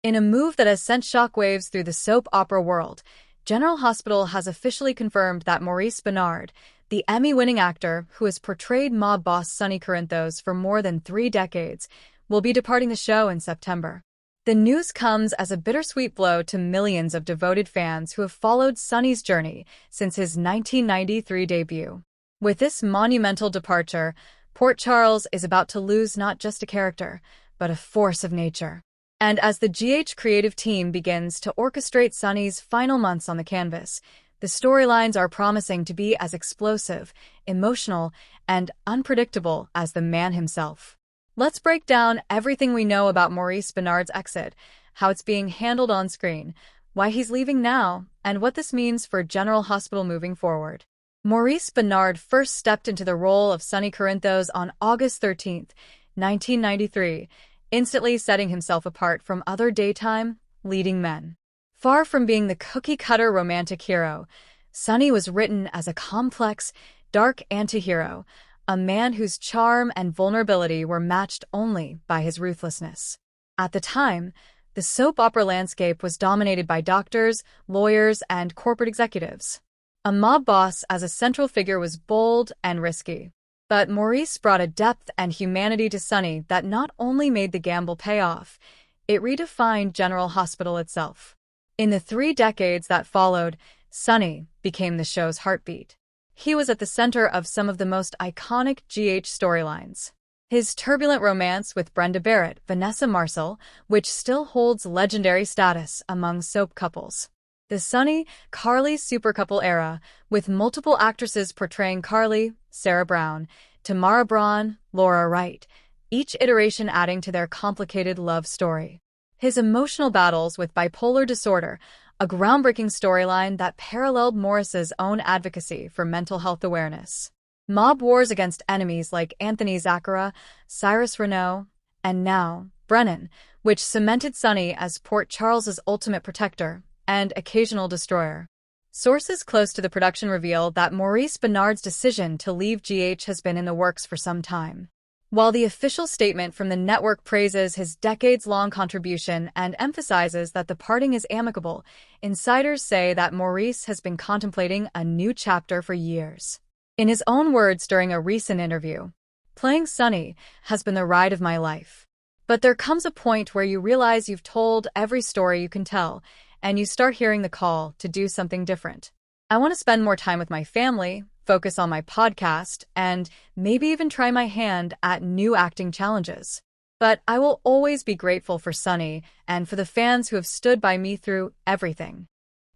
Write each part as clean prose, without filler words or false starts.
In a move that has sent shockwaves through the soap opera world, General Hospital has officially confirmed that Maurice Benard, the Emmy-winning actor who has portrayed mob boss Sonny Corinthos for more than 3 decades, will be departing the show in September. The news comes as a bittersweet blow to millions of devoted fans who have followed Sonny's journey since his 1993 debut. With this monumental departure, Port Charles is about to lose not just a character, but a force of nature. And as the GH creative team begins to orchestrate Sonny's final months on the canvas, the storylines are promising to be as explosive, emotional, and unpredictable as the man himself. Let's break down everything we know about Maurice Benard's exit, how it's being handled on screen, why he's leaving now, and what this means for General Hospital moving forward. Maurice Benard first stepped into the role of Sonny Corinthos on August 13, 1993, instantly setting himself apart from other daytime, leading men. Far from being the cookie-cutter romantic hero, Sonny was written as a complex, dark anti-hero, a man whose charm and vulnerability were matched only by his ruthlessness. At the time, the soap opera landscape was dominated by doctors, lawyers, and corporate executives. A mob boss as a central figure was bold and risky. But Maurice brought a depth and humanity to Sonny that not only made the gamble pay off, it redefined General Hospital itself. In the 3 decades that followed, Sonny became the show's heartbeat. He was at the center of some of the most iconic GH storylines. His turbulent romance with Brenda Barrett, Vanessa Marcel, which still holds legendary status among soap couples. The Sonny-Carly supercouple era, with multiple actresses portraying Carly, Sarah Brown, Tamara Braun, Laura Wright, each iteration adding to their complicated love story. His emotional battles with bipolar disorder, a groundbreaking storyline that paralleled Maurice's own advocacy for mental health awareness. Mob wars against enemies like Anthony Zaccaria, Cyrus Renaud, and now Brennan, which cemented Sonny as Port Charles's ultimate protector and occasional destroyer. Sources close to the production reveal that Maurice Benard's decision to leave GH has been in the works for some time. While the official statement from the network praises his decades-long contribution and emphasizes that the parting is amicable, insiders say that Maurice has been contemplating a new chapter for years. In his own words during a recent interview, "Playing Sonny has been the ride of my life. But there comes a point where you realize you've told every story you can tell, and you start hearing the call to do something different. I want to spend more time with my family, focus on my podcast, and maybe even try my hand at new acting challenges. But I will always be grateful for Sonny and for the fans who have stood by me through everything."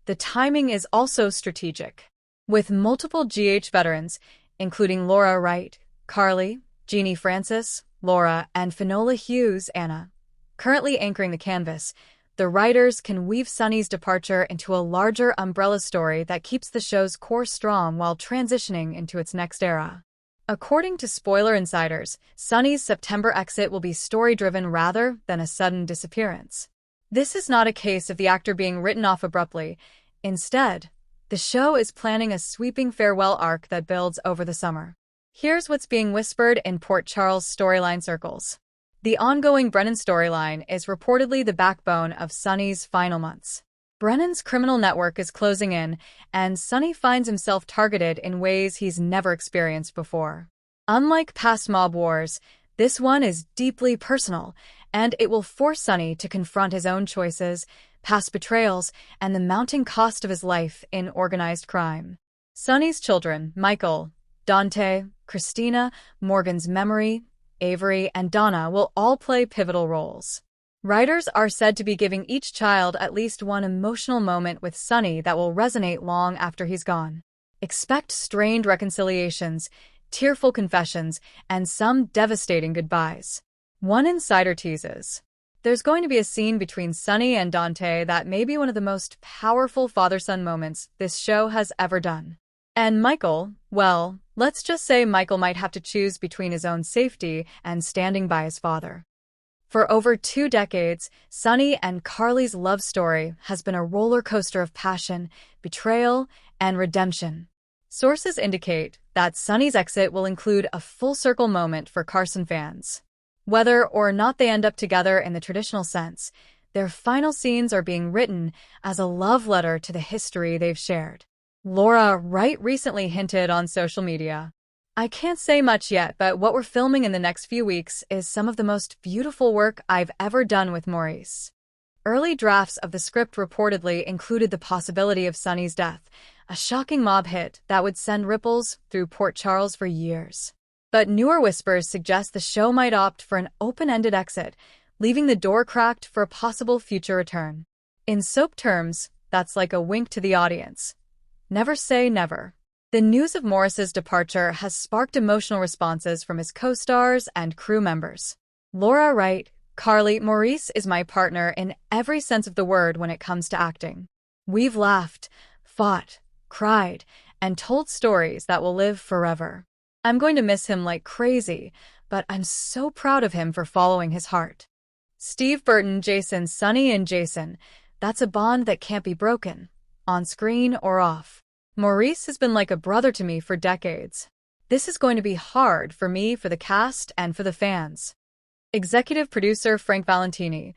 The timing is also strategic. With multiple GH veterans, including Laura Wright, Carly, Jeannie Francis, Laura, and Finola Hughes Anna, currently anchoring the canvas, the writers can weave Sonny's departure into a larger umbrella story that keeps the show's core strong while transitioning into its next era. According to spoiler insiders, Sonny's September exit will be story-driven rather than a sudden disappearance. This is not a case of the actor being written off abruptly. Instead, the show is planning a sweeping farewell arc that builds over the summer. Here's what's being whispered in Port Charles storyline circles. The ongoing Brennan storyline is reportedly the backbone of Sonny's final months. Brennan's criminal network is closing in, and Sonny finds himself targeted in ways he's never experienced before. Unlike past mob wars, this one is deeply personal, and it will force Sonny to confront his own choices, past betrayals, and the mounting cost of his life in organized crime. Sonny's children, Michael, Dante, Christina, Morgan's Memory, Avery, and Donna will all play pivotal roles. Writers are said to be giving each child at least one emotional moment with Sonny that will resonate long after he's gone. Expect strained reconciliations, tearful confessions, and some devastating goodbyes. One insider teases, "There's going to be a scene between Sonny and Dante that may be one of the most powerful father-son moments this show has ever done." And Michael, well, let's just say Michael might have to choose between his own safety and standing by his father. For over 2 decades, Sonny and Carly's love story has been a roller coaster of passion, betrayal, and redemption. Sources indicate that Sonny's exit will include a full-circle moment for Carson fans. Whether or not they end up together in the traditional sense, Their final scenes are being written as a love letter to the history they've shared. Laura Wright recently hinted on social media. I can't say much yet, but what we're filming in the next few weeks is some of the most beautiful work I've ever done with Maurice. Early drafts of the script reportedly included the possibility of Sonny's death, a shocking mob hit that would send ripples through Port Charles for years. But newer whispers suggest the show might opt for an open-ended exit, leaving the door cracked for a possible future return. In soap terms, that's like a wink to the audience. Never say never. The news of Maurice's departure has sparked emotional responses from his co-stars and crew members. Laura Wright, Carly, Maurice is my partner in every sense of the word when it comes to acting. We've laughed, fought, cried, and told stories that will live forever. I'm going to miss him like crazy, but I'm so proud of him for following his heart. Steve Burton, Jason, Sonny and Jason, that's a bond that can't be broken, on screen or off. Maurice has been like a brother to me for decades. This is going to be hard for me, for the cast, and for the fans. Executive producer Frank Valentini.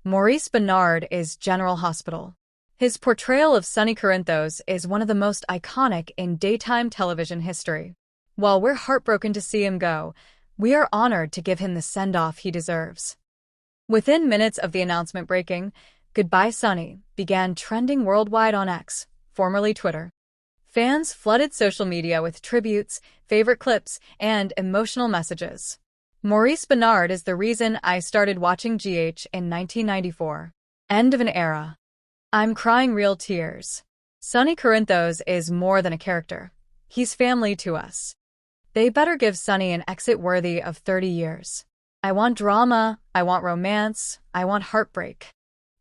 Maurice Benard is General Hospital. His portrayal of Sonny Corinthos is one of the most iconic in daytime television history. While we're heartbroken to see him go, we are honored to give him the send-off he deserves. Within minutes of the announcement breaking, "Goodbye Sonny" began trending worldwide on X, formerly Twitter. Fans flooded social media with tributes, favorite clips, and emotional messages. Maurice Benard is the reason I started watching GH in 1994. End of an era. I'm crying real tears. Sonny Corinthos is more than a character. He's family to us. They better give Sonny an exit worthy of 30 years. I want drama, I want romance, I want heartbreak.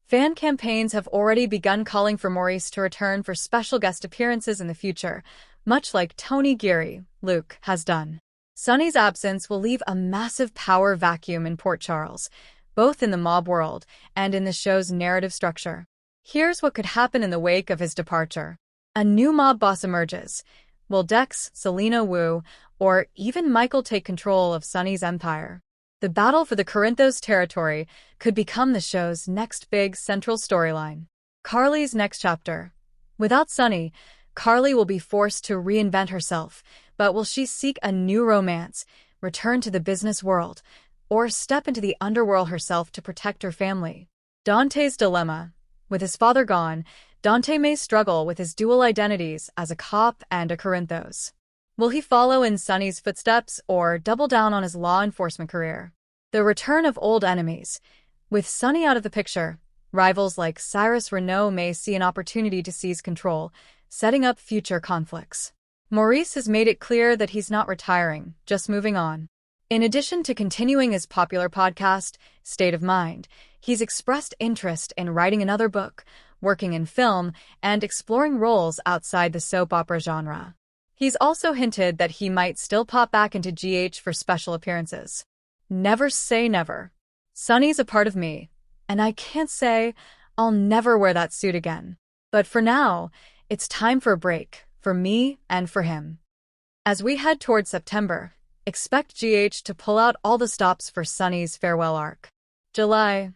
Fan campaigns have already begun calling for Maurice to return for special guest appearances in the future, much like Tony Geary, Luke, has done. Sonny's absence will leave a massive power vacuum in Port Charles, both in the mob world and in the show's narrative structure. Here's what could happen in the wake of his departure. A new mob boss emerges. Will Dex, Selena Wu, or even Michael take control of Sonny's empire? The battle for the Corinthos territory could become the show's next big central storyline. Carly's next chapter. Without Sonny, Carly will be forced to reinvent herself, but will she seek a new romance, return to the business world, or step into the underworld herself to protect her family? Dante's dilemma. With his father gone, Dante may struggle with his dual identities as a cop and a Corinthos. Will he follow in Sonny's footsteps or double down on his law enforcement career? The return of old enemies. With Sonny out of the picture, rivals like Cyrus Renaud may see an opportunity to seize control, setting up future conflicts. Maurice has made it clear that he's not retiring, just moving on. In addition to continuing his popular podcast, State of Mind, he's expressed interest in writing another book, working in film, and exploring roles outside the soap opera genre. He's also hinted that he might still pop back into GH for special appearances. Never say never. Sonny's a part of me, and I can't say I'll never wear that suit again. But for now, it's time for a break, for me and for him. As we head towards September, expect GH to pull out all the stops for Sonny's farewell arc. July.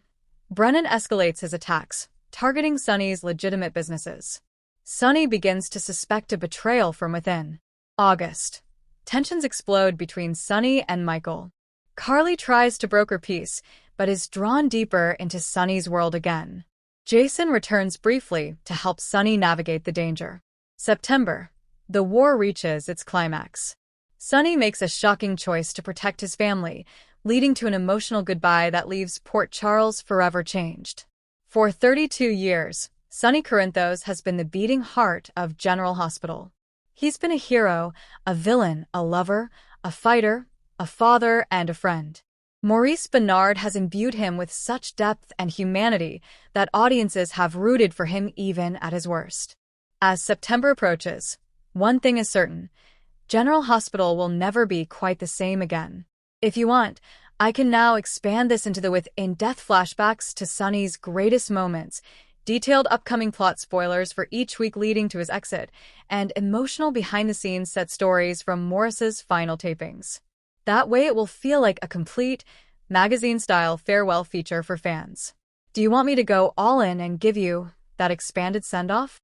Brennan escalates his attacks, targeting Sonny's legitimate businesses. Sonny begins to suspect a betrayal from within. August. Tensions explode between Sonny and Michael. Carly tries to broker peace, but is drawn deeper into Sonny's world again. Jason returns briefly to help Sonny navigate the danger. September. The war reaches its climax. Sonny makes a shocking choice to protect his family, leading to an emotional goodbye that leaves Port Charles forever changed. For 32 years, Sonny Corinthos has been the beating heart of General Hospital. He's been a hero, a villain, a lover, a fighter, a father, and a friend. Maurice Benard has imbued him with such depth and humanity that audiences have rooted for him even at his worst. As September approaches, one thing is certain: General Hospital will never be quite the same again. If you want, I can now expand this into with in-depth flashbacks to Sonny's greatest moments, detailed upcoming plot spoilers for each week leading to his exit, and emotional behind-the-scenes set stories from Maurice's final tapings. That way it will feel like a complete, magazine-style farewell feature for fans. Do you want me to go all in and give you that expanded send-off?